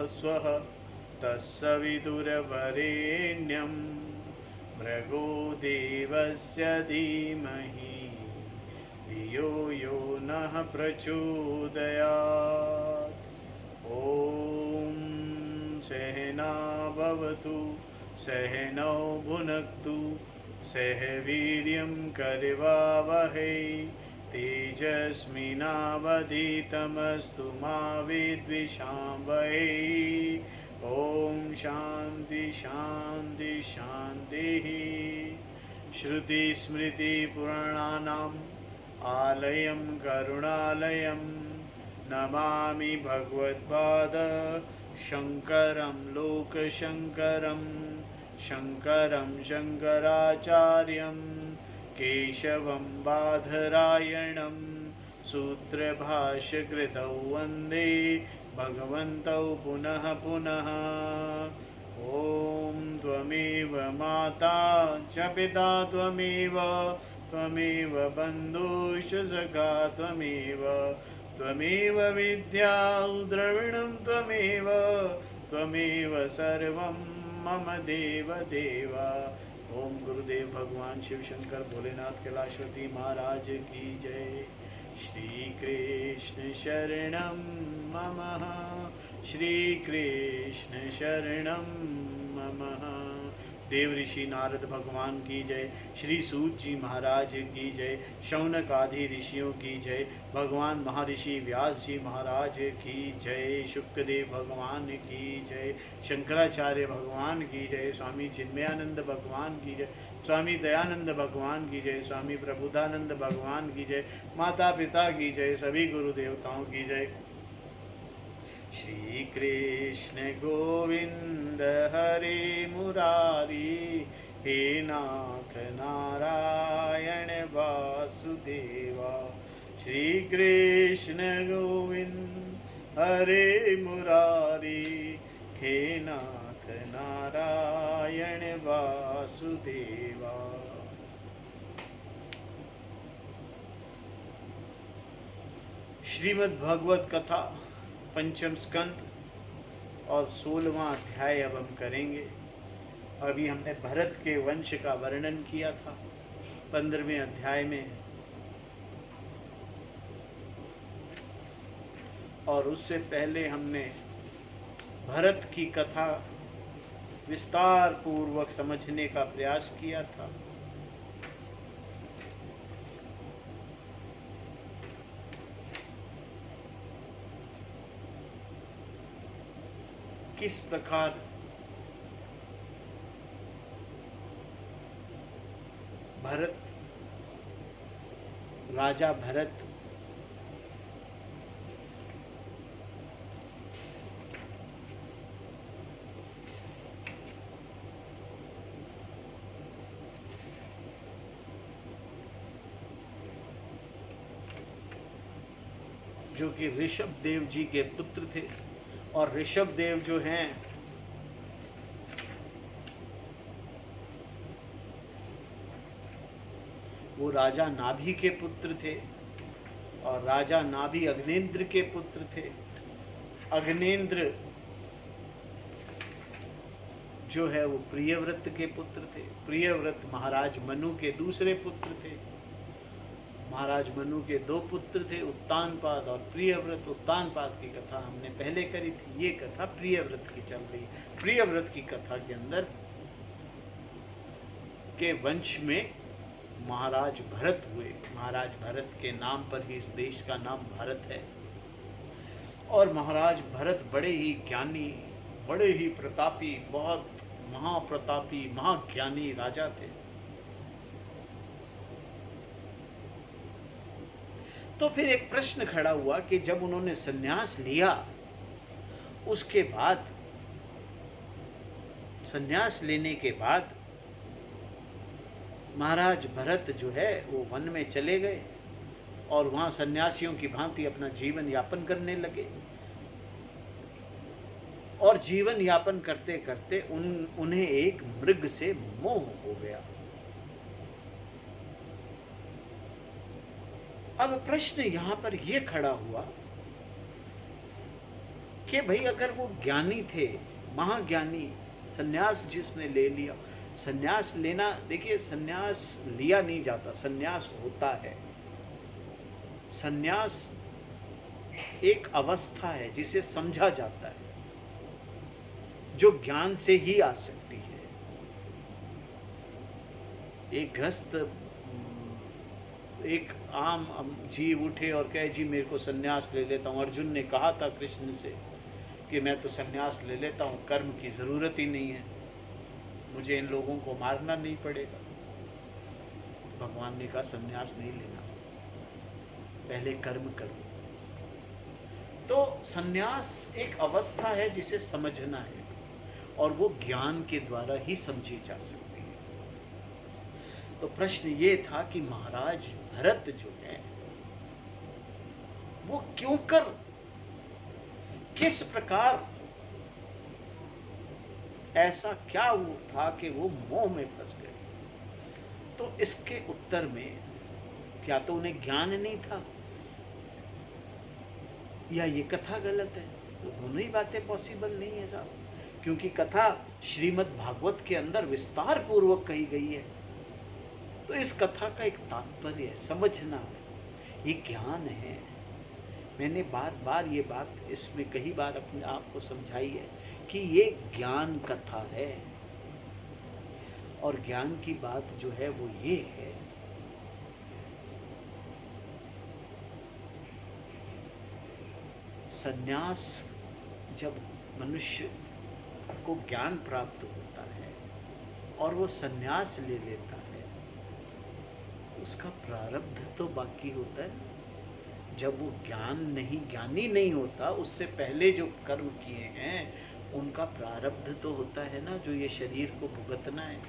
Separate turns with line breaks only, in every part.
स्वः तत्सवितुर्वरेण्यं भृगो देवस्य धीमहि धियो यो नः प्रचोदयात्। ॐ सहना भवतु सहनौ भुनक्तु सह वीर्यं करवावहै तेजस्विनावधीतमस्तु मा विद्विषावहै। ॐ शान्ति शान्ति शान्तिः। श्रुतिस्मृतिपुराणानाम् आलयं करुणालयं नमामि भगवत्पाद शङ्करं लोकशङ्करं शङ्करं शङ्कराचार्यं केशवं बादरायणं सूत्रभाष्यकृतौ वन्दे भगवन्तौ पुनः पुनः। ॐ त्वमेव माता च पिता त्वमेव त्वमेव बन्धुश्च सखा त्वमेव विद्या द्रविणं त्वमेव सर्वं मम देव देव। ओम गुरुदेव भगवान शिव शंकर भोलेनाथ कैलाशपति महाराज की जय। श्री कृष्ण शरणं मम श्री कृष्ण शरणं मम। देव ऋषि नारद भगवान की जय। श्री सूत जी महाराज की जय। शौनक आदि ऋषियों की जय। भगवान महर्षि व्यास जी महाराज की जय। शुकदेव भगवान की जय। शंकराचार्य भगवान की जय। स्वामी चिन्मयानंद भगवान की जय। स्वामी दयानंद भगवान की जय। स्वामी प्रबुद्धानंद भगवान की जय। माता पिता की जय। सभी गुरु देवताओं की जय। श्री कृष्ण गोविंद हरे मुरारी हे नाथ नारायण वासुदेवा। श्री कृष्ण गोविंद हरे मुरारी हे नाथ नारायण वासुदेवा। श्रीमद् भागवत कथा पंचम स्कंद और 16वां अध्याय अब हम करेंगे। अभी हमने भरत के वंश का वर्णन किया था 15वें अध्याय में, और उससे पहले हमने भरत की कथा विस्तार पूर्वक समझने का प्रयास किया था। किस प्रकार राजा भरत जो कि ऋषभ देव जी के पुत्र थे, और ऋषभ देव जो हैं वो राजा नाभि के पुत्र थे, और राजा नाभि अग्नेंद्र के पुत्र थे। अग्नेंद्र जो है वो प्रियव्रत के पुत्र थे। प्रियव्रत महाराज मनु के दूसरे पुत्र थे। महाराज मनु के दो पुत्र थे, उत्तानपाद और प्रियव्रत। उत्तानपाद की कथा हमने पहले करी थी, ये कथा प्रियव्रत की चल रही। प्रियव्रत की कथा के अंदर के वंश में महाराज भरत हुए। महाराज भरत के नाम पर ही इस देश का नाम भारत है। और महाराज भरत बड़े ही ज्ञानी, बड़े ही प्रतापी, बहुत महाप्रतापी, महाज्ञानी राजा थे। तो फिर एक प्रश्न खड़ा हुआ कि जब उन्होंने संन्यास लिया, उसके बाद संन्यास लेने के बाद महाराज भरत जो है वो वन में चले गए और वहां सन्यासियों की भांति अपना जीवन यापन करने लगे। और जीवन यापन करते करते उन्हें एक मृग से मोह हो गया। अब प्रश्न यहां पर यह खड़ा हुआ कि भाई अगर वो ज्ञानी थे, महाज्ञानी, सन्यास जिसने ले लिया, सन्यास लेना, देखिए सन्यास लिया नहीं जाता, सन्यास होता है। सन्यास एक अवस्था है जिसे समझा जाता है, जो ज्ञान से ही आ सकती है। एक गृहस्थ, एक आम जीव उठे और कहे जी मेरे को सन्यास ले लेता हूँ। अर्जुन ने कहा था कृष्ण से कि मैं तो सन्यास ले लेता हूँ, कर्म की जरूरत ही नहीं है, मुझे इन लोगों को मारना नहीं पड़ेगा। भगवान ने कहा सन्यास नहीं लेना, पहले कर्म करो। तो सन्यास एक अवस्था है जिसे समझना है, और वो ज्ञान के द्वारा ही समझी जा सकती है। तो प्रश्न ये था कि महाराज भरत जो है वो क्यों कर, किस प्रकार, ऐसा क्या वो था कि वो मोह में फंस गए। तो इसके उत्तर में क्या तो उन्हें ज्ञान नहीं था, या ये कथा गलत है। तो दोनों ही बातें पॉसिबल नहीं है साहब, क्योंकि कथा श्रीमद् भागवत के अंदर विस्तार पूर्वक कही गई है। तो इस कथा का एक तात्पर्य है, समझना है, ये ज्ञान है। मैंने बार बार ये बात इसमें कई बार अपने आप को समझाई है कि ये ज्ञान कथा है, और ज्ञान की बात जो है वो ये है सन्यास, जब मनुष्य को ज्ञान प्राप्त होता है और वो सन्यास ले लेता है, उसका प्रारब्ध तो बाकी होता है। जब वो ज्ञानी नहीं होता, उससे पहले जो कर्म किए हैं उनका प्रारब्ध तो होता है ना, जो ये शरीर को भुगतना है।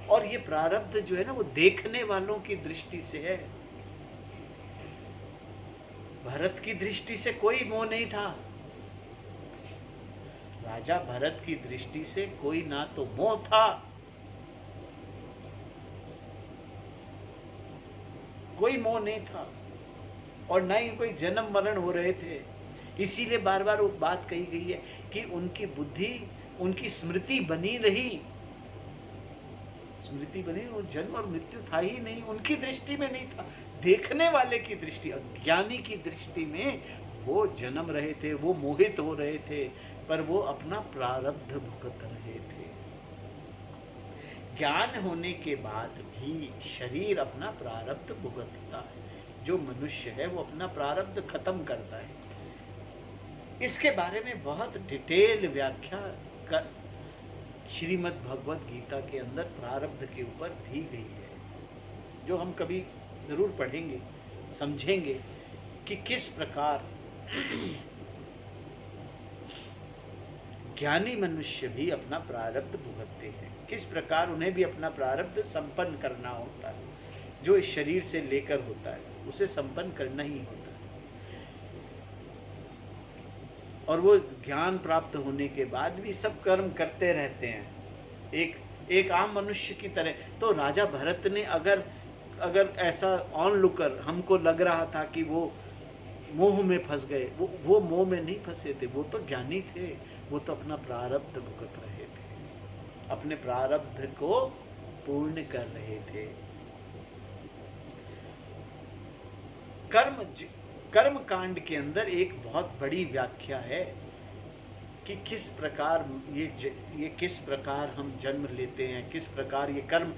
और ये प्रारब्ध जो है ना वो देखने वालों की दृष्टि से है। भरत की दृष्टि से कोई मोह नहीं था, राजा भरत की दृष्टि से कोई ना तो मोह था, कोई मोह नहीं था, और ना ही कोई जन्म मरण हो रहे थे। इसीलिए बार बार वो बात कही गई है कि उनकी बुद्धि, उनकी स्मृति बनी रही, स्मृति बनी, वो जन्म और मृत्यु था ही नहीं, उनकी दृष्टि में नहीं था। देखने वाले की दृष्टि, अज्ञानी की दृष्टि में वो जन्म रहे थे, वो मोहित हो रहे थे, पर वो अपना प्रारब्ध भुगत रहे थे। ज्ञान होने के बाद भी शरीर अपना प्रारब्ध भुगतता है। जो मनुष्य है वो अपना प्रारब्ध खत्म करता है। इसके बारे में बहुत डिटेल व्याख्या कर श्रीमद् भगवत गीता के अंदर प्रारब्ध के ऊपर दी गई है, जो हम कभी जरूर पढ़ेंगे, समझेंगे कि किस प्रकार ज्ञानी मनुष्य भी अपना प्रारब्ध भुगतते हैं, किस प्रकार उन्हें भी अपना प्रारब्ध संपन्न करना होता है। जो इस शरीर से लेकर होता है उसे संपन्न करना ही होता है। और वो ज्ञान प्राप्त होने के बाद भी सब कर्म करते रहते हैं, एक आम मनुष्य की तरह। तो राजा भरत ने अगर ऐसा ऑन लुकर हमको लग रहा था कि वो मोह में फंस गए, वो मोह में नहीं फंसे थे, वो तो ज्ञानी थे, वो तो अपना प्रारब्ध भुगत रहे थे, अपने प्रारब्ध को पूर्ण कर रहे थे। कर्म कांड के अंदर एक बहुत बड़ी व्याख्या है कि किस प्रकार ये किस प्रकार हम जन्म लेते हैं, किस प्रकार ये कर्म,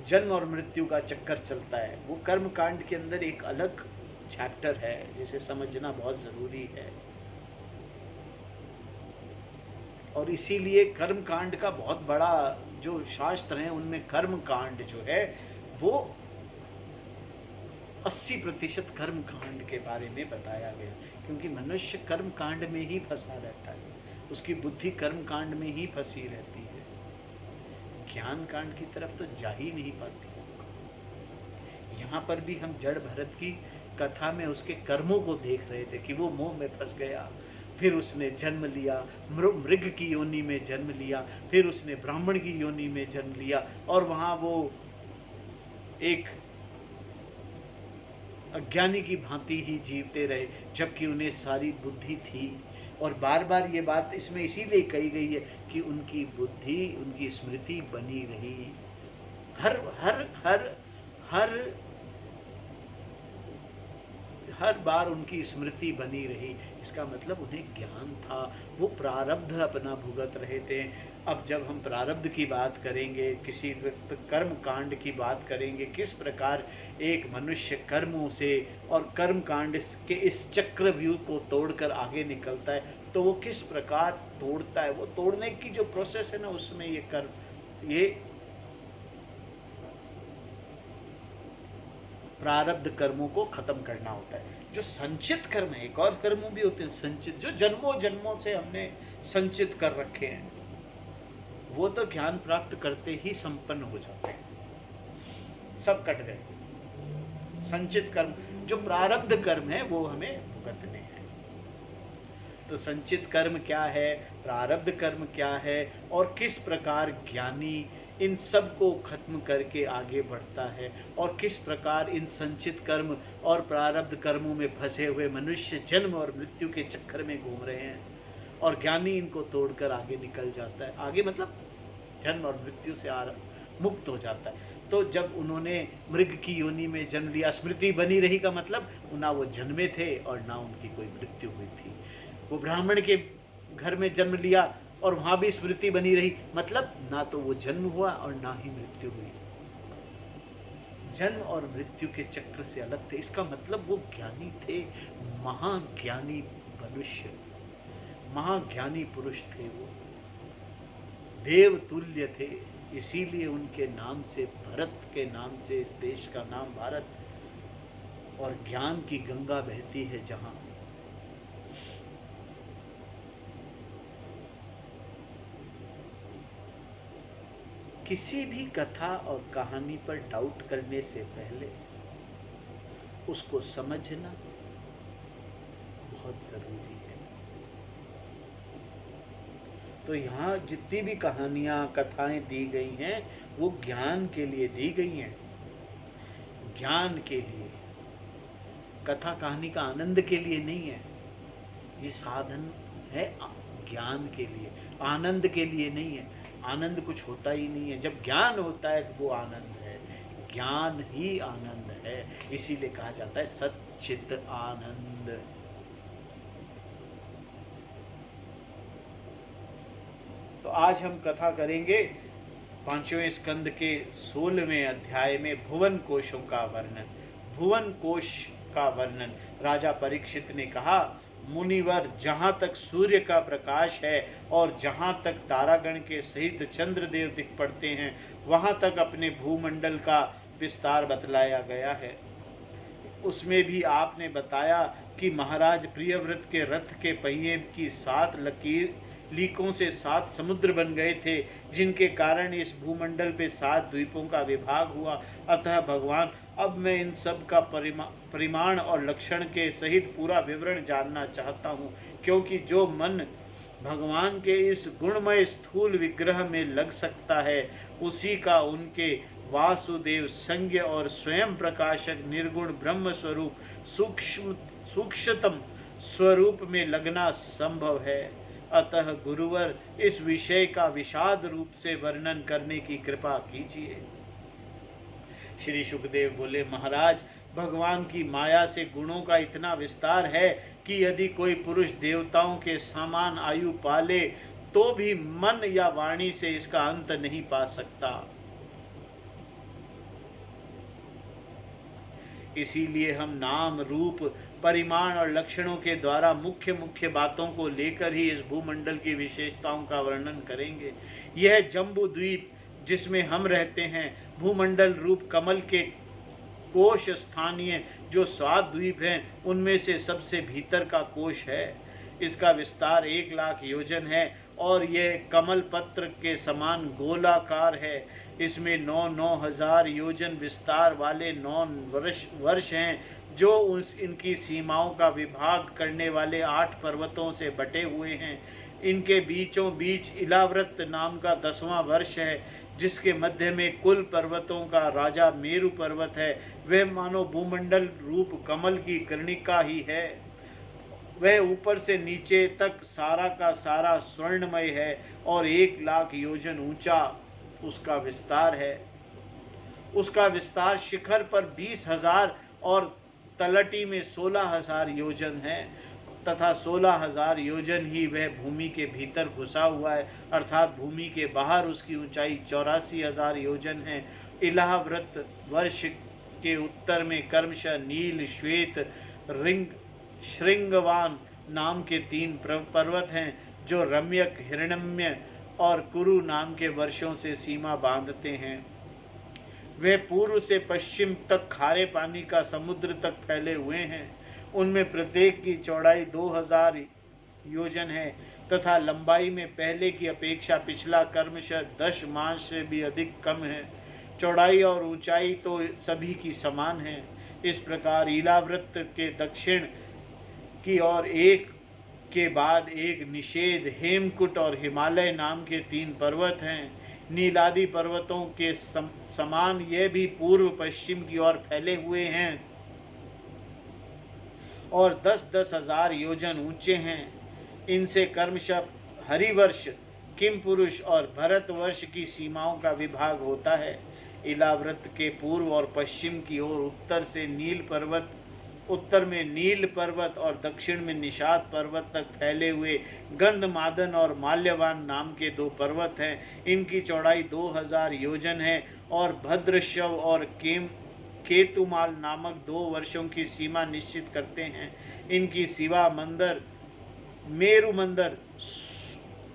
जन्म और मृत्यु का चक्कर चलता है। वो कर्म कांड के अंदर एक अलग चैप्टर है जिसे समझना बहुत जरूरी है। और इसीलिए कर्म कांड का बहुत बड़ा जो शास्त्र है उनमें कर्म कांड जो है वो 80% कर्म कांड के बारे में बताया गया, क्योंकि मनुष्य कर्म कांड में ही फंसा रहता है, उसकी बुद्धि कर्म कांड में ही फंसी रहती है, ज्ञान कांड की तरफ तो जा ही नहीं पाती। यहाँ पर भी हम जड़ भरत की कथा में उसके कर्मों को देख रहे थे कि वो मोह में फंस गया, फिर उसने जन्म लिया, मृग की योनि में जन्म लिया, फिर उसने ब्राह्मण की योनि में जन्म लिया, और वहाँ वो एक अज्ञानी की भांति ही जीवते रहे, जबकि उन्हें सारी बुद्धि थी। और बार बार ये बात इसमें इसीलिए कही गई है कि उनकी बुद्धि, उनकी स्मृति बनी रही। हर हर हर हर हर बार उनकी स्मृति बनी रही। इसका मतलब उन्हें ज्ञान था, वो प्रारब्ध अपना भुगत रहे थे। अब जब हम प्रारब्ध की बात करेंगे, किसी कर्म कांड की बात करेंगे, किस प्रकार एक मनुष्य कर्मों से और कर्म कांड के इस चक्रव्यूह को तोड़कर आगे निकलता है, तो वो किस प्रकार तोड़ता है, वो तोड़ने की जो प्रोसेस है ना, उसमें ये प्रारब्ध कर्मों को खत्म करना होता है। जो संचित कर्म है, एक और कर्मों भी होते हैं संचित, जो जन्मों जन्मों से हमने संचित कर रखे हैं, वो तो ज्ञान प्राप्त करते ही संपन्न हो जाते हैं, सब कट गए। संचित कर्म, जो प्रारब्ध कर्म है, वो हमें भुगतने हैं। तो संचित कर्म क्या है, प्रारब्ध कर्म क्या है, और किस प्रकार ज्ञानी इन सब को खत्म करके आगे बढ़ता है, और किस प्रकार इन संचित कर्म और प्रारब्ध कर्मों में फंसे हुए मनुष्य जन्म और मृत्यु के चक्कर में घूम रहे हैं, और ज्ञानी इनको तोड़कर आगे निकल जाता है। आगे मतलब जन्म और मृत्यु से मुक्त हो जाता है। तो जब उन्होंने मृग की योनि में जन्म लिया, स्मृति बनी रही का मतलब ना वो जन्मे थे और ना उनकी कोई मृत्यु हुई थी। वो ब्राह्मण के घर में जन्म लिया और वहां भी स्मृति बनी रही, मतलब ना तो वो जन्म हुआ और ना ही मृत्यु हुई। जन्म और मृत्यु के चक्र से अलग थे। इसका मतलब वो ज्ञानी थे, महाज्ञानी मनुष्य, महाज्ञानी पुरुष थे, वो देव तुल्य थे। इसीलिए उनके नाम से, भरत के नाम से इस देश का नाम भारत, और ज्ञान की गंगा बहती है जहां। किसी भी कथा और कहानी पर डाउट करने से पहले उसको समझना बहुत जरूरी है। तो यहाँ जितनी भी कहानियां, कथाएं दी गई हैं, वो ज्ञान के लिए दी गई हैं, ज्ञान के लिए। कथा कहानी का आनंद के लिए नहीं है, ये साधन है ज्ञान के लिए, आनंद के लिए नहीं है। आनंद कुछ होता ही नहीं है, जब ज्ञान होता है तो वो आनंद है, ज्ञान ही आनंद है। इसीलिए कहा जाता है सच्चित आनंद। तो आज हम कथा करेंगे 5वें स्कंद के 16वें अध्याय में भुवन कोशों का वर्णन। भुवन कोश का वर्णन। राजा परीक्षित ने कहा, मुनिवर, जहाँ तक सूर्य का प्रकाश है और जहाँ तक तारागण के सहित चंद्रदेव दिख पड़ते हैं, वहाँ तक अपने भूमंडल का विस्तार बतलाया गया है। उसमें भी आपने बताया कि महाराज प्रियव्रत के रथ के पहिए की 7 लीकों से 7 समुद्र बन गए थे, जिनके कारण इस भूमंडल पे 7 द्वीपों का विभाग हुआ। अतः भगवान, अब मैं इन सब का परिमाण और लक्षण के सहित पूरा विवरण जानना चाहता हूँ, क्योंकि जो मन भगवान के इस गुणमय स्थूल विग्रह में लग सकता है, उसी का उनके वासुदेव संज्ञ और स्वयं प्रकाशक निर्गुण ब्रह्म स्वरूप सूक्ष्मतम स्वरूप में लगना संभव है। अतः गुरुवर, इस विषय का विषाद रूप से वर्णन करने की कृपा कीजिए। श्री सुखदेव बोले, महाराज, भगवान की माया से गुणों का इतना विस्तार है कि यदि कोई पुरुष देवताओं के समान आयु पाले तो भी मन या वाणी से इसका अंत नहीं पा सकता। इसीलिए हम नाम, रूप, परिमाण और लक्षणों के द्वारा मुख्य मुख्य बातों को लेकर ही इस भूमंडल की विशेषताओं का वर्णन करेंगे। यह जम्बू द्वीप जिसमें हम रहते हैं, भूमंडल रूप कमल के कोश स्थानीय जो 7 द्वीप हैं, उनमें से सबसे भीतर का कोश है। इसका विस्तार 1 लाख योजन है और यह कमल पत्र के समान गोलाकार है। इसमें 9 हजार योजन विस्तार वाले 9 वर्ष हैं, जो इनकी सीमाओं का विभाग करने वाले 8 पर्वतों से बटे हुए हैं। इनके बीचों बीच इलाव्रत नाम का 10वां वर्ष है, जिसके मध्य में कुल पर्वतों का राजा मेरु पर्वत है। वह मानो भूमंडल रूप कमल की कर्णिका ही है। वह ऊपर से नीचे तक सारा का सारा स्वर्णमय है और 1,00,000 योजन ऊंचा उसका विस्तार है। उसका विस्तार शिखर पर 20,000 और तलटी में 16,000 योजन है तथा 16,000 योजन ही वह भूमि के भीतर घुसा हुआ है, अर्थात भूमि के बाहर उसकी ऊंचाई 84,000 योजन है। इलाहव्रत वर्ष के उत्तर में कर्मश, नील, श्वेत, रिंग, श्रृंगवान नाम के 3 पर्वत हैं जो रम्यक, हिरण्यम्य और कुरु नाम के वर्षों से सीमा बांधते हैं। वे पूर्व से पश्चिम तक खारे पानी का समुद्र तक फैले हुए हैं। उनमें प्रत्येक की चौड़ाई 2,000 योजन है तथा लंबाई में पहले की अपेक्षा पिछला कर्मश 10 मास से भी अधिक कम है। चौड़ाई और ऊंचाई तो सभी की समान है। इस प्रकार इलाव्रत के दक्षिण की ओर एक के बाद एक निषेध, हेमकुट और हिमालय नाम के 3 पर्वत हैं। नीलादि पर्वतों के समान ये भी पूर्व पश्चिम की ओर फैले हुए हैं और 10-10 हजार योजन ऊंचे हैं। इनसे कर्मशः हरिवर्ष, किम पुरुष और भरत वर्ष की सीमाओं का विभाग होता है। इलाव्रत के पूर्व और पश्चिम की ओर उत्तर में नील पर्वत और दक्षिण में निषाद पर्वत तक फैले हुए गंधमादन और माल्यवान नाम के 2 पर्वत हैं। इनकी चौड़ाई 2,000 योजन है और भद्रशव और केतुमाल नामक 2 वर्षों की सीमा निश्चित करते हैं। इनकी सिवा मंदर, मेरु मंदर,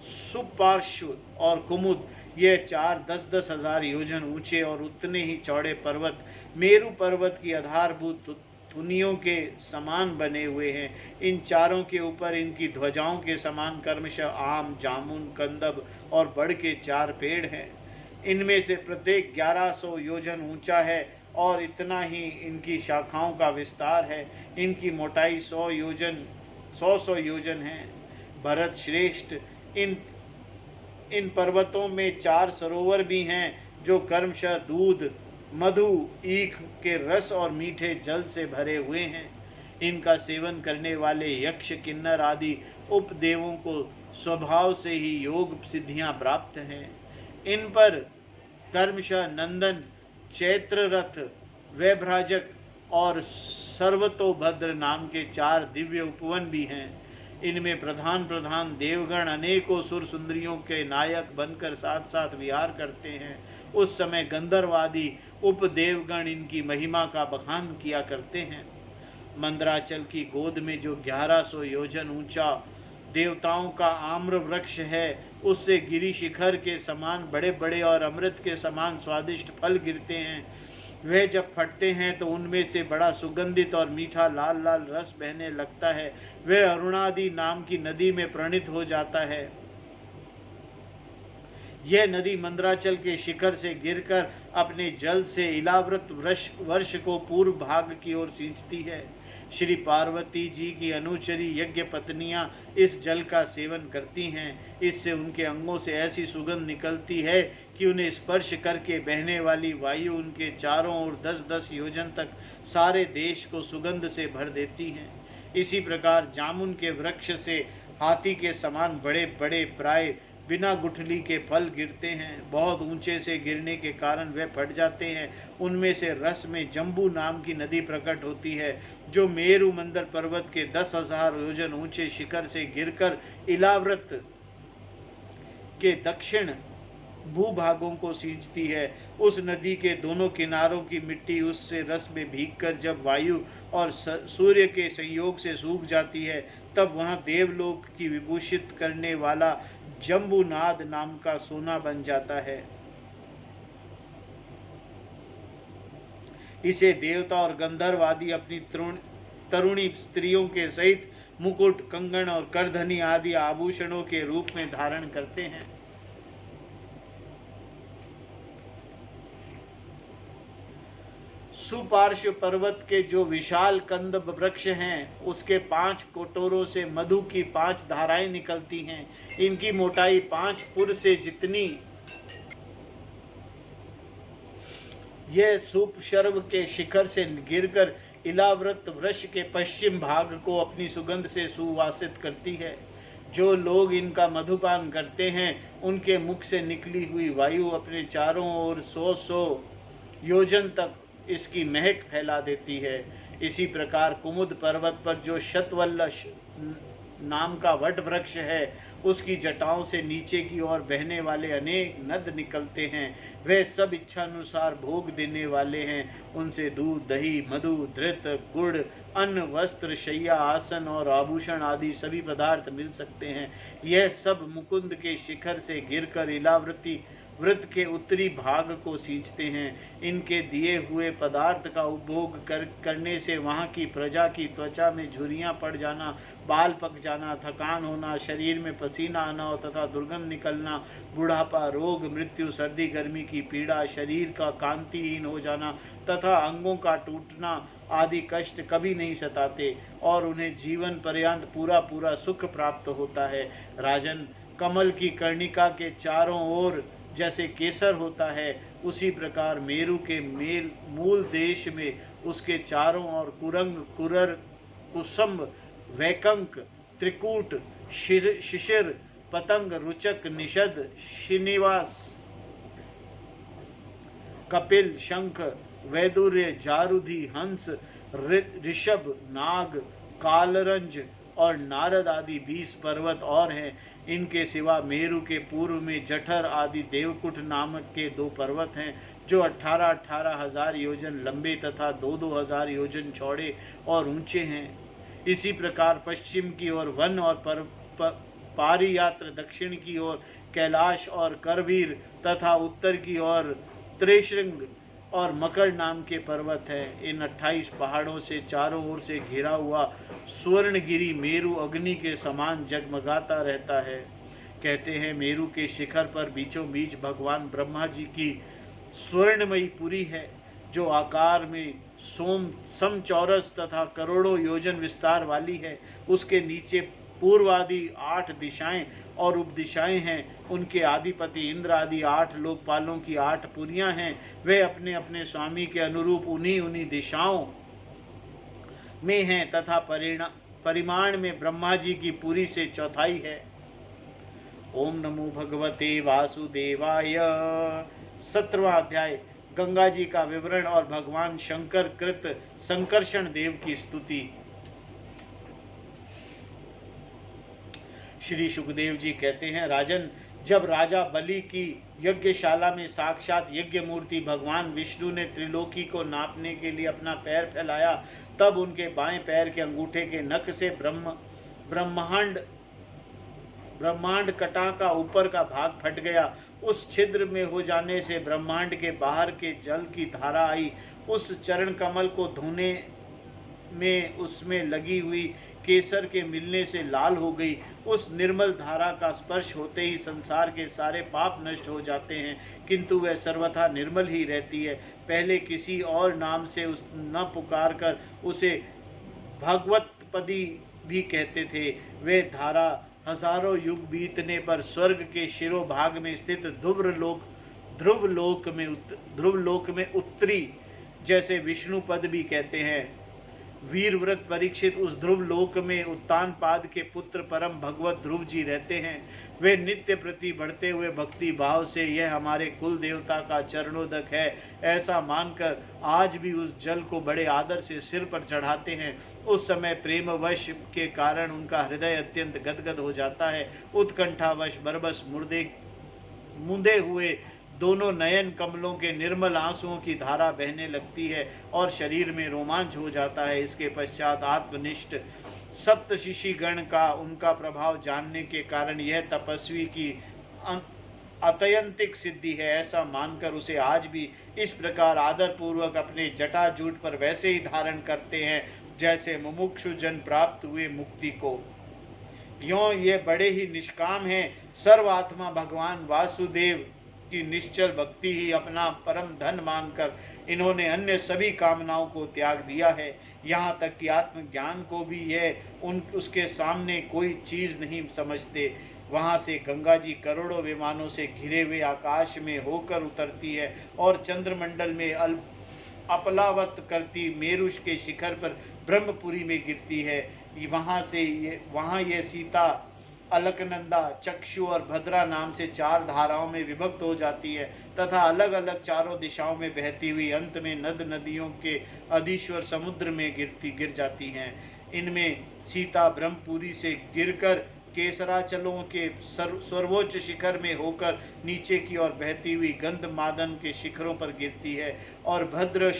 सुपार्श्व और कुमुद, ये 4 10-10 हजार योजन ऊंचे और उतने ही चौड़े पर्वत मेरु पर्वत की आधारभूत धुनियों के समान बने हुए हैं। इन चारों के ऊपर इनकी ध्वजाओं के समान कर्मशः आम, जामुन, कंदब और बड़ के 4 पेड़ हैं। इनमें से प्रत्येक 1100 योजन ऊंचा है और इतना ही इनकी शाखाओं का विस्तार है। इनकी मोटाई 100 योजन है। भरत श्रेष्ठ, इन पर्वतों में 4 सरोवर भी हैं जो कर्मशः दूध, मधु, ईख के रस और मीठे जल से भरे हुए हैं। इनका सेवन करने वाले यक्ष, किन्नर आदि उपदेवों को स्वभाव से ही योग सिद्धियां प्राप्त हैं। इन पर कर्मशः नंदन, चैत्ररथ, वैभ्राजक और सर्वतोभद्र नाम के 4 दिव्य उपवन भी हैं। इनमें प्रधान देवगण अनेकों सुर सुंदरियों के नायक बनकर साथ साथ विहार करते हैं। उस समय गंधर्वादी उपदेवगण इनकी महिमा का बखान किया करते हैं। मंदराचल की गोद में जो 1100 योजन ऊंचा देवताओं का आम्र वृक्ष है, उससे गिरी शिखर के समान बड़े बड़े और अमृत के समान स्वादिष्ट फल गिरते हैं। वे जब फटते हैं तो उनमें से बड़ा सुगंधित और मीठा लाल लाल रस बहने लगता है। वह अरुणादि नाम की नदी में प्रणीत हो जाता है। यह नदी मंदराचल के शिखर से गिरकर अपने जल से इलाव्रत वर्ष को पूर्व भाग की ओर सिंचती है। श्री पार्वती जी की अनुचरी यज्ञ पत्नियां इस जल का सेवन करती हैं। इससे उनके अंगों से ऐसी सुगंध निकलती है कि उन्हें स्पर्श करके बहने वाली वायु उनके चारों ओर 10-10 योजन तक सारे देश को सुगंध से भर देती हैं। इसी प्रकार जामुन के वृक्ष से हाथी के समान बड़े बड़े प्राय बिना गुठली के फल गिरते हैं। बहुत ऊंचे से गिरने के कारण वे फट जाते हैं। उनमें से रस में जम्बू नाम की नदी प्रकट होती है, जो मेरु मंदर पर्वत के 10,000 योजन ऊंचे शिखर से गिरकर इलाव्रत के दक्षिण भूभागों को सींचती है। उस नदी के दोनों किनारों की मिट्टी उससे रस में भीगकर जब वायु और सूर्य के संयोग से सूख जाती है, तब वहां देवलोक की विभूषित करने वाला जम्बूनाद नाम का सोना बन जाता है। इसे देवता और गंधर्व आदि अपनी तरुणी स्त्रियों के सहित मुकुट, कंगन और करधनी आदि आभूषणों के रूप में धारण करते हैं। सुपार्श्व पर्वत के जो विशाल कंदब वृक्ष हैं, उसके 5 कोटरों से मधु की 5 धाराएं निकलती हैं। इनकी मोटाई 5 पुर से जितनी यह सुपशर्व के शिखर से गिरकर इलाव्रत वृक्ष के पश्चिम भाग को अपनी सुगंध से सुवासित करती है। जो लोग इनका मधुपान करते हैं उनके मुख से निकली हुई वायु अपने चारों ओर 100 योजन तक इसकी महक फैला देती है। इसी प्रकार कुमुद पर्वत पर जो शतवल्ल नाम का वट वृक्ष है, उसकी जटाओं से नीचे की ओर बहने वाले अनेक नद निकलते हैं। वे सब इच्छानुसार भोग देने वाले हैं। उनसे दूध, दही, मधु, धृत, गुड़, अन्न, वस्त्र, शैया, आसन और आभूषण आदि सभी पदार्थ मिल सकते हैं। यह सब मुकुंद के शिखर से गिरकर इलावृति वृत्त के उत्तरी भाग को सींचते हैं। इनके दिए हुए पदार्थ का उपभोग करने से वहाँ की प्रजा की त्वचा में झुर्रियाँ पड़ जाना, बाल पक जाना, थकान होना, शरीर में पसीना आना और तथा दुर्गंध निकलना, बुढ़ापा, रोग, मृत्यु, सर्दी गर्मी की पीड़ा, शरीर का कांतिहीन हो जाना तथा अंगों का टूटना आदि कष्ट कभी नहीं सताते और उन्हें जीवन पर्यंत पूरा पूरा सुख प्राप्त होता है। राजन, कमल की कर्णिका के चारों ओर जैसे केसर होता है, उसी प्रकार मेरु के मूल देश में उसके चारों ओर कुरंग, कुरर, कुसुम, वैकंक, त्रिकूट, शिशिर, पतंग, रुचक, निषद, श्रीनिवास, कपिल, शंख, वैदुर्य, जारुधि, हंस, ऋषभ, नाग, कालरंज और नारद आदि 20 पर्वत और हैं। इनके सिवा मेरु के पूर्व में जठर आदि देवकुट नामक के 2 पर्वत हैं, जो 18,18 हजार योजन लंबे तथा 2-2 हजार योजन चौड़े और ऊंचे हैं। इसी प्रकार पश्चिम की ओर वन और पारियात्र, दक्षिण की ओर कैलाश और करवीर तथा उत्तर की ओर त्रिशृंग और मकर नाम के पर्वत हैं। इन 28 पहाड़ों से चारों ओर से घिरा हुआ स्वर्णगिरी मेरु अग्नि के समान जगमगाता रहता है। कहते हैं मेरु के शिखर पर बीचों बीच भगवान ब्रह्मा जी की स्वर्णमयी पुरी है, जो आकार में समचौरस तथा करोड़ों योजन विस्तार वाली है। उसके नीचे पूर्वादि 8 दिशाएं और उपदिशाएं हैं। उनके अधिपति इंद्र आदि 8 लोकपालों की 8 पुरियां हैं। वे अपने अपने स्वामी के अनुरूप उन्हीं दिशाओं में हैं तथा परिमाण में ब्रह्मा जी की पुरी से चौथाई है। ओम नमो भगवते वासुदेवाय। 17वां अध्याय गंगा जी का विवरण और भगवान शंकर कृत संकर्षण देव की स्तुति। श्री सुखदेव जी कहते हैं, राजन, जब राजा बलि की यज्ञशाला में साक्षात यज्ञ मूर्ति भगवान विष्णु ने त्रिलोकी को नापने के लिए अपना पैर फैलाया, तब उनके बाएं पैर के अंगूठे के नख से ब्रह्मांड कटा का ऊपर का भाग फट गया। उस छिद्र में हो जाने से ब्रह्मांड के बाहर के जल की धारा आई। उस चरण कमल को धोने में उसमें लगी हुई केसर के मिलने से लाल हो गई। उस निर्मल धारा का स्पर्श होते ही संसार के सारे पाप नष्ट हो जाते हैं, किंतु वह सर्वथा निर्मल ही रहती है। पहले किसी और नाम से न पुकार कर उसे भगवतपदी भी कहते थे। वे धारा हजारों युग बीतने पर स्वर्ग के शिरोभाग में स्थित ध्रुव लोक में उत्तरी, जैसे विष्णु पद भी कहते हैं। वीरव्रत परीक्षित उस ध्रुव लोक में उत्तानपाद के पुत्र परम भगवत ध्रुव जी रहते हैं। वे नित्य प्रति बढ़ते हुए भक्ति भाव से यह हमारे कुल देवता का चरणोदक है ऐसा मानकर आज भी उस जल को बड़े आदर से सिर पर चढ़ाते हैं। उस समय प्रेमवश के कारण उनका हृदय अत्यंत गदगद हो जाता है। उत्कंठावश बरबस मुंदे हुए दोनों नयन कमलों के निर्मल आंसुओं की धारा बहने लगती है और शरीर में रोमांच हो जाता है। इसके पश्चात आत्मनिष्ठ सप्तशिषि गण का उनका प्रभाव जानने के कारण यह तपस्वी की अत्यंतिक सिद्धि है ऐसा मानकर उसे आज भी इस प्रकार आदर पूर्वक अपने जटाजूट पर वैसे ही धारण करते हैं जैसे मुमुक्षु जन प्राप्त हुए मुक्ति को। यों ये बड़े ही निष्काम हैं। सर्वात्मा भगवान वासुदेव की निश्चल भक्ति ही अपना परम धन मानकर इन्होंने अन्य सभी कामनाओं को त्याग दिया है। यहाँ तक कि आत्मज्ञान को भी यह उसके सामने कोई चीज नहीं समझते। वहां से गंगा जी करोड़ों विमानों से घिरे हुए आकाश में होकर उतरती है और चंद्रमंडल में अपलावत करती मेरु के शिखर पर ब्रह्मपुरी में गिरती है। वहां ये सीता, अलकनंदा, चक्षु और भद्रा नाम से 4 धाराओं में विभक्त हो जाती है तथा अलग अलग चारों दिशाओं में बहती हुई अंत में नद नदियों के अधीश्वर समुद्र में गिर जाती हैं। इनमें सीता ब्रह्मपुरी से गिरकर केसराचलों के सर्वोच्च शिखर में होकर नीचे की ओर बहती हुई गंधमादन के शिखरों पर गिरती है और भद्र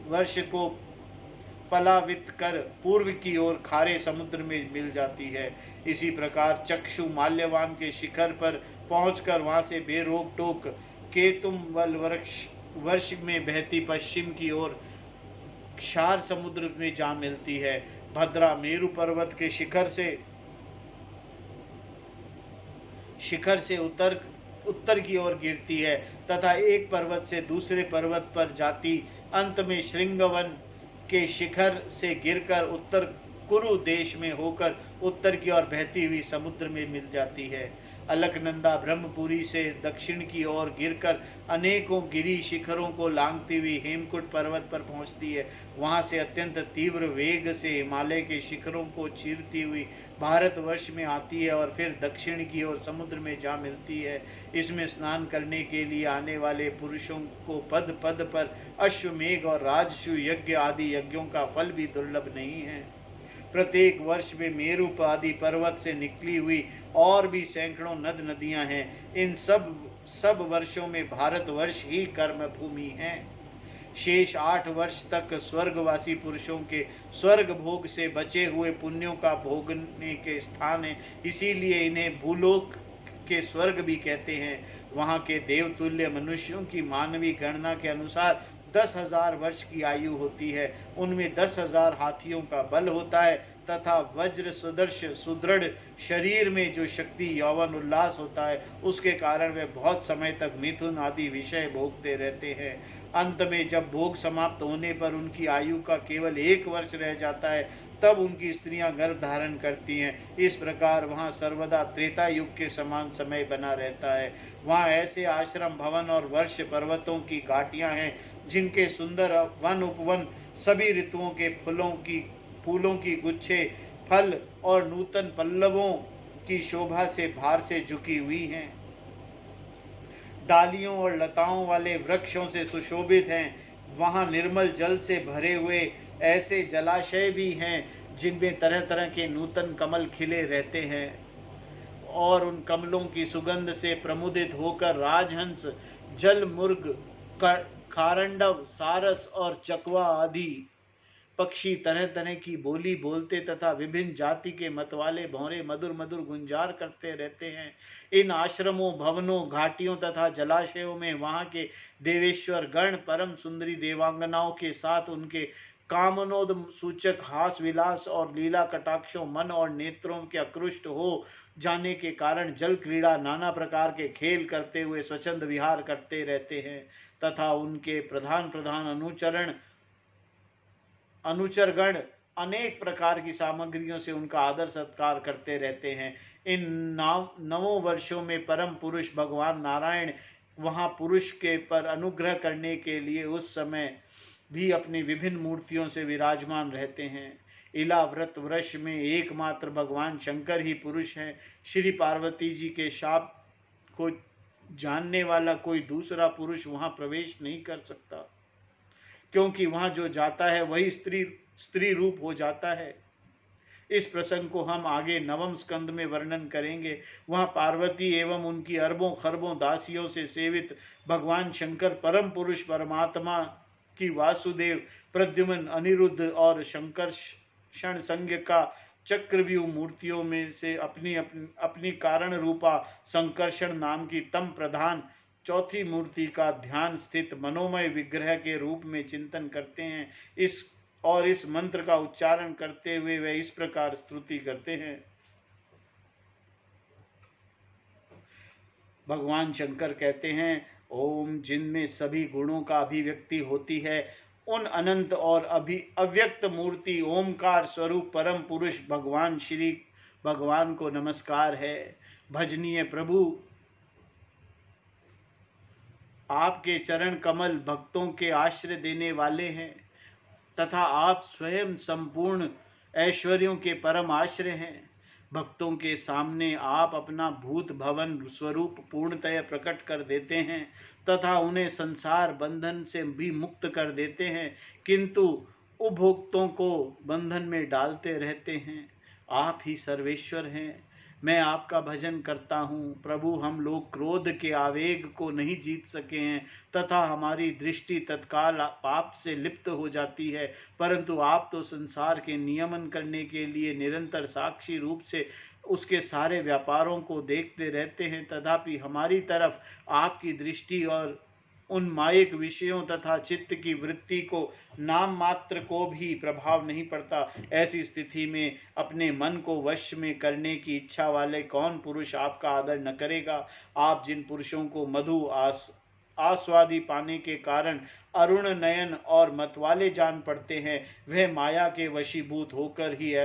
वर्ष को पलावित कर पूर्व की ओर खारे समुद्र में मिल जाती है। इसी प्रकार चक्षु माल्यवान के शिखर पर पहुंचकर वहां से बेरोक टोक केतुमवल वर्ष में बहती पश्चिम की ओर क्षार समुद्र में जा मिलती है। भद्रा मेरु पर्वत के शिखर से उत्तर की ओर गिरती है तथा एक पर्वत से दूसरे पर्वत पर जाती अंत में श्रृंगवन के शिखर से गिरकर उत्तर कुरु देश में होकर उत्तर की ओर बहती हुई समुद्र में मिल जाती है। अलकनंदा ब्रह्मपुरी से दक्षिण की ओर गिरकर अनेकों गिरी शिखरों को लांघती हुई हेमकुट पर्वत पर पहुंचती है। वहां से अत्यंत तीव्र वेग से हिमालय के शिखरों को चीरती हुई भारतवर्ष में आती है और फिर दक्षिण की ओर समुद्र में जा मिलती है। इसमें स्नान करने के लिए आने वाले पुरुषों को पद पद पर अश्वमेघ और राजसु यज्ञ आदि यज्ञों का फल भी दुर्लभ नहीं है। प्रत्येक वर्ष में मेरु आदि पर्वत से निकली हुई और भी सैकड़ों नद नदियां हैं। इन सब वर्षों में भारतवर्ष ही कर्म भूमि है। शेष 8 वर्ष तक स्वर्गवासी पुरुषों के स्वर्ग भोग से बचे हुए पुण्यों का भोगने के स्थान है, इसीलिए इन्हें भूलोक के स्वर्ग भी कहते हैं। वहां के देवतुल्य मनुष्यों की मानवीय गणना के अनुसार 10,000 वर्ष की आयु होती है। उनमें 10,000 हाथियों का बल होता है तथा वज्र सदृश सुदृढ़ शरीर में जो शक्ति यौवन उल्लास होता है, उसके कारण वे बहुत समय तक मिथुन आदि विषय भोगते रहते हैं। अंत में जब भोग समाप्त होने पर उनकी आयु का केवल 1 वर्ष रह जाता है, तब उनकी स्त्रियां गर्भ धारण करती हैं। इस प्रकार वहां सर्वदा त्रेता युग के समान समय बना रहता है। वहां ऐसे आश्रम भवन और वर्ष पर्वतों की घाटियां हैं जिनके सुंदर वन उपवन सभी ऋतुओं के फूलों की गुच्छे, फल और नूतन पल्लवों की शोभा से भार से झुकी हुई हैं। डालियों और लताओं वाले वृक्षों से सुशोभित हैं। वहां निर्मल जल से भरे हुए ऐसे जलाशय भी हैं जिनमें तरह तरह के नूतन कमल खिले रहते हैं और उन कमलों की सुगंध से प्रमुदित होकर राजहंस, जलमुर्ग, खारंडव, सारस और चकवा आदि पक्षी तरह तरह की बोली बोलते तथा विभिन्न जाति के मतवाले भौरे मधुर मधुर गुंजार करते रहते हैं। इन आश्रमों, भवनों, घाटियों तथा जलाशयों में वहां के देवेश्वर गण परम सुंदरी देवांगनाओं के साथ उनके कामनोद सूचक हास विलास और लीला कटाक्षों, मन और नेत्रों के आकृष्ट हो जाने के कारण जल क्रीड़ा, नाना प्रकार के खेल करते हुए स्वच्छंद विहार करते रहते हैं तथा उनके प्रधान अनुचरगण अनेक प्रकार की सामग्रियों से उनका आदर सत्कार करते रहते हैं। इन 9 वर्षों में परम पुरुष भगवान नारायण वहां पुरुष के पर अनुग्रह करने के लिए उस समय भी अपनी विभिन्न मूर्तियों से विराजमान रहते हैं। इला व्रत वर्ष में एकमात्र भगवान शंकर ही पुरुष हैं। श्री पार्वती जी के शाप को जानने वाला कोई दूसरा पुरुष वहां प्रवेश नहीं कर सकता, क्योंकि वहां जो जाता है वही स्त्री रूप हो जाता है। इस प्रसंग को हम आगे 9वें स्कंद में वर्णन करेंगे। वहां पार्वती एवं उनकी अरबों खरबों दासियों से सेवित भगवान शंकर परम पुरुष परमात्मा की वासुदेव, प्रद्युम्न, अनिरुद्ध और शंकरषण संज्ञ का चक्रव्यूह मूर्तियों में से अपनी कारण रूपा संकर्षण नाम की तम प्रधान चौथी मूर्ति का ध्यान स्थित मनोमय विग्रह के रूप में चिंतन करते हैं। इस मंत्र का उच्चारण करते हुए वे इस प्रकार स्तुति करते हैं। भगवान शंकर कहते हैं, ओम जिनमें सभी गुणों का अभिव्यक्ति होती है, उन अनंत और अव्यक्त मूर्ति ओमकार स्वरूप परम पुरुष भगवान श्री भगवान को नमस्कार है। भजनीय प्रभु, आपके चरण कमल भक्तों के आश्रय देने वाले हैं तथा आप स्वयं संपूर्ण ऐश्वर्यों के परम आश्रय हैं। भक्तों के सामने आप अपना भूत भवन स्वरूप पूर्णतः प्रकट कर देते हैं तथा उन्हें संसार बंधन से भी मुक्त कर देते हैं, किंतु उपभोक्तों को बंधन में डालते रहते हैं। आप ही सर्वेश्वर हैं। मैं आपका भजन करता हूँ प्रभु। हम लोग क्रोध के आवेग को नहीं जीत सके हैं तथा हमारी दृष्टि तत्काल पाप से लिप्त हो जाती है, परंतु आप तो संसार के नियमन करने के लिए निरंतर साक्षी रूप से उसके सारे व्यापारों को देखते रहते हैं, तथापि हमारी तरफ आपकी दृष्टि और उन मायिक विषयों तथा चित्त की वृत्ति को नाम मात्र को भी प्रभाव नहीं पड़ता। ऐसी स्थिति में अपने मन को वश में करने की इच्छा वाले कौन पुरुष आपका आदर न करेगा। आप जिन पुरुषों को मधु आस्वादी पाने के कारण अरुण नयन और मतवाले जान पड़ते हैं, वह माया के वशीभूत होकर ही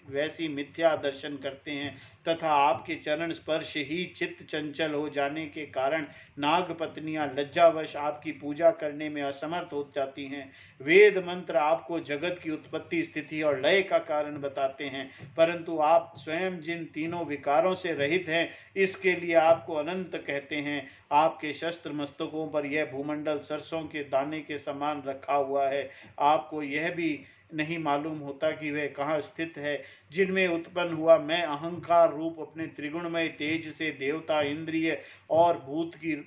वैसी मिथ्या दर्शन करते हैं तथा आपके चरण स्पर्श ही चित्त चंचल हो जाने के कारण नाग पत्नियां लज्जावश आपकी पूजा करने में असमर्थ हो जाती हैं। वेद मंत्र आपको जगत की उत्पत्ति, स्थिति और लय का कारण बताते हैं, परंतु आप स्वयं जिन तीनों विकारों से रहित हैं, इसके लिए आपको अनंत कहते हैं। आपके शस्त्र मस्तकों पर यह भूमंडल सरसों के दाने के समान रखा हुआ है। आपको यह भी नहीं मालूम होता कि वह कहाँ स्थित है। जिनमें उत्पन्न हुआ मैं अहंकार रूप अपने त्रिगुणमय तेज से देवता, इंद्रिय और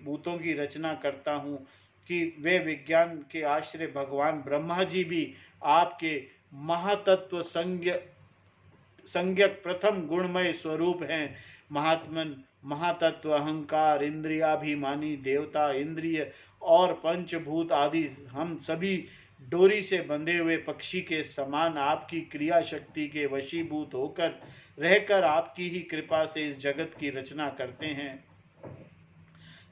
भूतों की रचना करता हूँ, कि वे विज्ञान के आश्रय भगवान ब्रह्मा जी भी आपके महातत्व संज्ञक प्रथम गुणमय स्वरूप हैं। महात्मन, महातत्व, अहंकार, इंद्रियाभिमानी, देवता, इंद्रिय और पंचभूत आदि हम सभी डोरी से बंधे हुए पक्षी के समान आपकी क्रिया शक्ति के वशीभूत होकर रहकर आपकी ही कृपा से इस जगत की रचना करते हैं।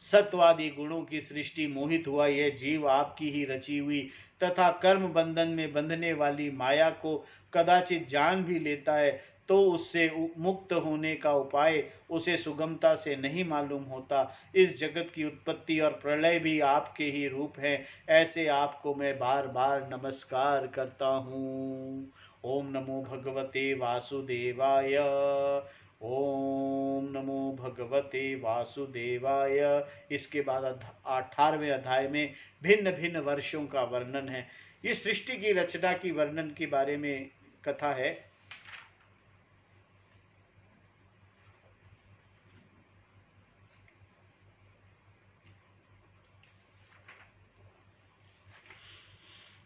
सत्वादि गुणों की सृष्टि मोहित हुआ यह जीव आपकी ही रची हुई तथा कर्म बंधन में बंधने वाली माया को कदाचित जान भी लेता है, तो उससे मुक्त होने का उपाय उसे सुगमता से नहीं मालूम होता। इस जगत की उत्पत्ति और प्रलय भी आपके ही रूप हैं। ऐसे आपको मैं बार बार नमस्कार करता हूँ। ओम नमो भगवते वासुदेवाय। ओम नमो भगवते वासुदेवाय। इसके बाद 18वें अध्याय में भिन्न भिन्न वर्षों का वर्णन है। इस सृष्टि की रचना की वर्णन के बारे में कथा है।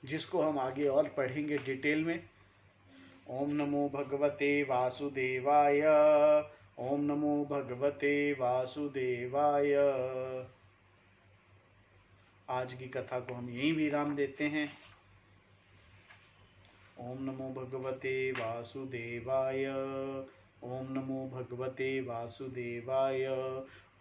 जिसको हम आगे और पढ़ेंगे डिटेल में। ओम नमो भगवते वासुदेवाय। ओम नमो भगवते वासुदेवाय। आज की कथा को हम यहीं विराम देते हैं। ओम नमो भगवते वासुदेवाय। ओम नमो भगवते वासुदेवाय।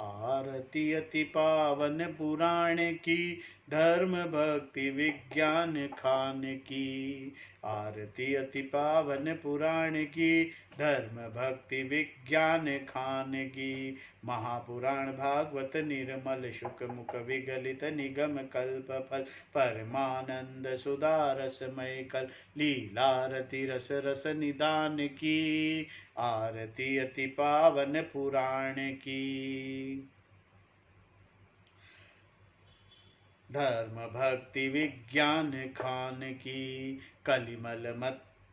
आरती अति पावन पुराण की, धर्म भक्ति विज्ञान खान की। आरती अति पावन पुराण की, धर्म भक्ति विज्ञान खान की। महापुराण भागवत निर्मल शुक मुख विगलित निगम कल्प फल, परमानंद सुधारसमय कल, लीलारति रस रस निदान की। आरती अति पावन पुराण की। धर्म भक्ति विज्ञान खान की। कलिमल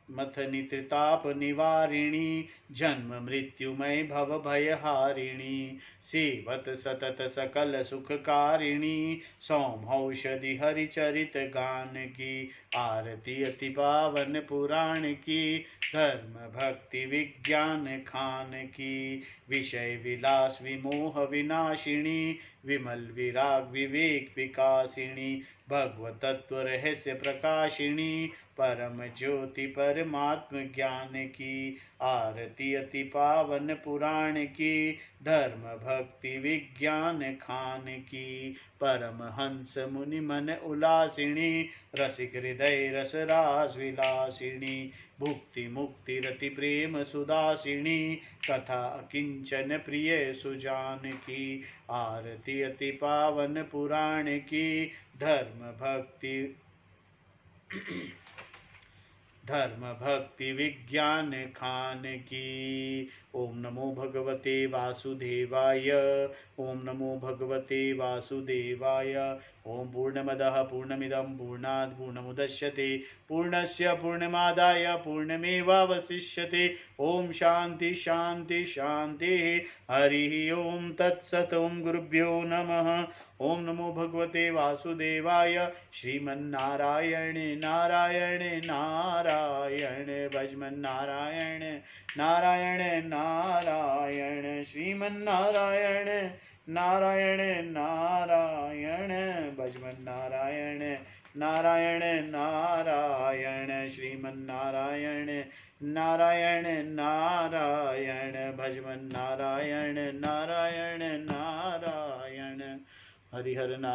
मथनि त्रिताप निवारिणी, जन्म मृत्युमय भव भयहारिणी। सेवत सतत सकल सुखकारिणी, सौमौषधि हरिचरित गान की। आरती अति पावन पुराण की, धर्म भक्ति विज्ञान खान की। विषय विलास विमोह विनाशिनी, विमल विराग विवेक विकासिनी। भगवत तत्व रहस्य प्रकाशिनी, परम ज्योति पर परमात्म ज्ञान की, आरती अति पावन पुराण की, धर्म भक्ति विज्ञान खान की, परमहंस मुनि मन उल्लासिनी, रसिक हृदय रस रास विलासिनी, भुक्ति मुक्ति रति प्रेम सुदासिनी, कथा किंचन प्रिय सुजान की, आरती अति पावन पुराण की, धर्म भक्ति विज्ञान खान की। ओम नमो भगवते वासुदेवाय। ओम नमो भगवते वासुदेवाय। ओम पूर्णमदः पूर्णमिदं पूर्णात् पूर्णमुदच्यते पूर्णस्य पूर्णमादाय पूर्णमेवावशिष्यते। ओम शांति शांति शांति। हरि ओम तत्सत्। ओम गुरुभ्यो नमः। ओम नमो भगवते वासुदेवाय। श्रीमन्नारायण नारायण नारायण भजमन नारायण नारायण नारायण श्रीमन्नारायण नारायण नारायण भजमन नारायण नारायण नारायण श्रीमन्नारायण नारायण नारायण भजमन नारायण नारायण नारायण हरिहर नारायण।